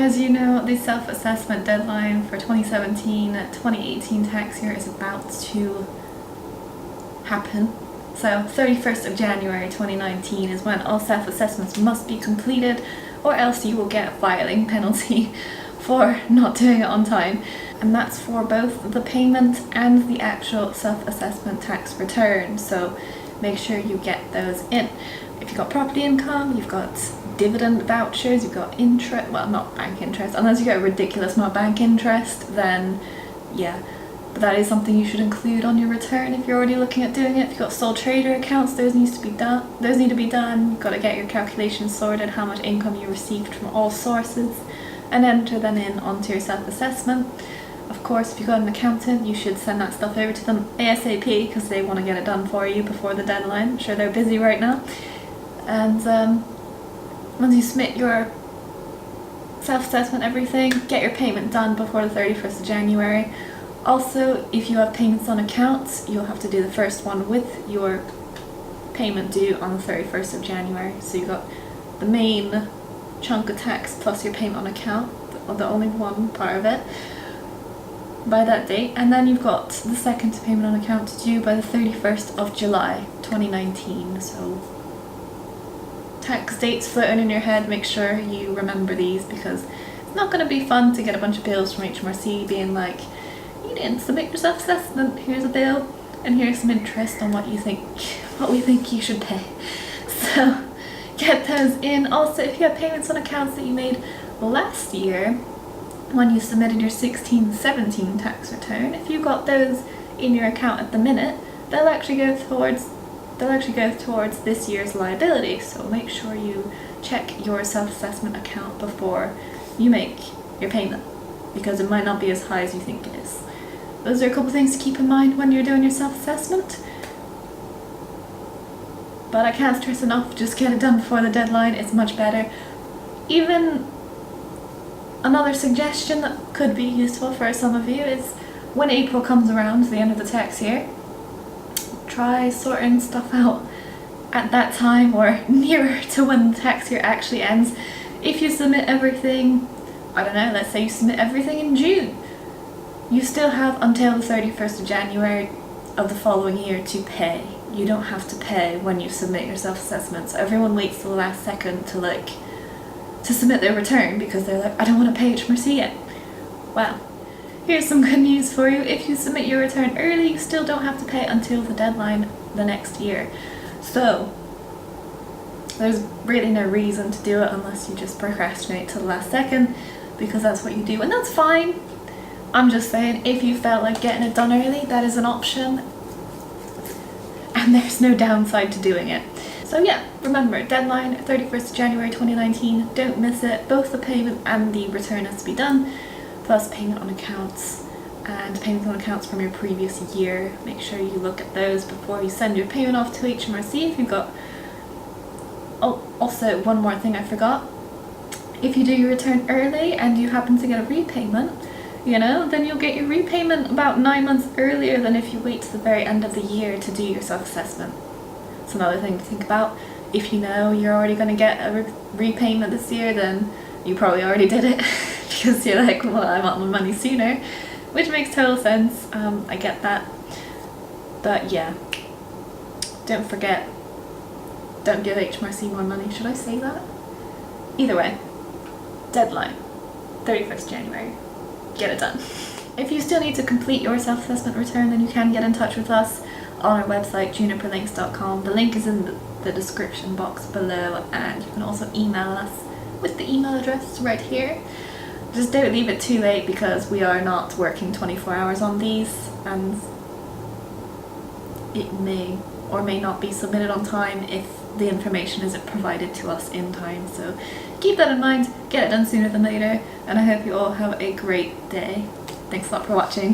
as you know, the self-assessment deadline for 2017-2018 tax year is about to happen. So 31st of January 2019 is when all self-assessments must be completed, or else you will get a filing penalty for not doing it on time. And that's for both the payment and the actual self-assessment tax return. So make sure you get those in. If you've got property income, you've got dividend vouchers, you've got interest, well, not bank interest, unless you get a ridiculous amount of bank interest, then yeah. But that is something you should include on your return if you're already looking at doing it. If you've got sole trader accounts, those need to be done. You've got to get your calculations sorted, how much income you received from all sources, and enter them in onto your self-assessment. Of course, if you've got an accountant, you should send that stuff over to them ASAP because they want to get it done for you before the deadline. I'm sure they're busy right now. And once you submit your self-assessment, everything, get your payment done before the 31st of January. Also, if you have payments on accounts, you'll have to do the first one with your payment due on the 31st of January. So you've got the main chunk of tax plus your payment on account, the only one part of it, by that date. And then you've got the second payment on account due by the 31st of July 2019. So tax dates floating in your head, make sure you remember these, because it's not going to be fun to get a bunch of bills from HMRC being like, you didn't submit your self-assessment, here's a bill and here's some interest on what we think you should pay. So get those in. Also, if you have payments on accounts that you made last year when you submitted your 16-17 tax return, if you got those in your account at the minute, they'll actually go towards this year's liability. So make sure you check your self-assessment account before you make your payment, because it might not be as high as you think it is. Those are a couple things to keep in mind when you're doing your self-assessment. But I can't stress enough, just get it done before the deadline, it's much better. Even another suggestion that could be useful for some of you is when April comes around, the end of the tax year, try sorting stuff out at that time or nearer to when the tax year actually ends. If you submit everything, I don't know, let's say you submit everything in June, you still have until the 31st of January of the following year to pay. You don't have to pay when you submit your self-assessment. So everyone waits till the last second to submit their return because they're like, I don't want to pay HMRC yet. Well, here's some good news for you. If you submit your return early, you still don't have to pay until the deadline the next year. So there's really no reason to do it unless you just procrastinate till the last second, because that's what you do, and that's fine. I'm just saying, if you felt like getting it done early, that is an option, and there's no downside to doing it. So yeah, remember, deadline 31st of January 2019, don't miss it. Both the payment and the return has to be done, plus payment on accounts and payments on accounts from your previous year. Make sure you look at those before you send your payment off to HMRC if you've got... Oh, also one more thing I forgot. If you do your return early and you happen to get a repayment, then you'll get your repayment about 9 months earlier than if you wait to the very end of the year to do your self-assessment. It's another thing to think about. If you know you're already going to get a repayment this year, then you probably already did it because you're like, well, I want my money sooner, which makes total sense. I get that. But yeah, don't forget, don't give HMRC more money. Should I say that? Either way, deadline, 31st January. Get it done. If you still need to complete your self-assessment return, then you can get in touch with us on our website, juniperlinks.com. The link is in the description box below, and you can also email us with the email address right here. Just don't leave it too late because we are not working 24 hours on these, and it may or may not be submitted on time if the information isn't provided to us in time. So keep that in mind, get it done sooner than later, and I hope you all have a great day. Thanks a lot for watching.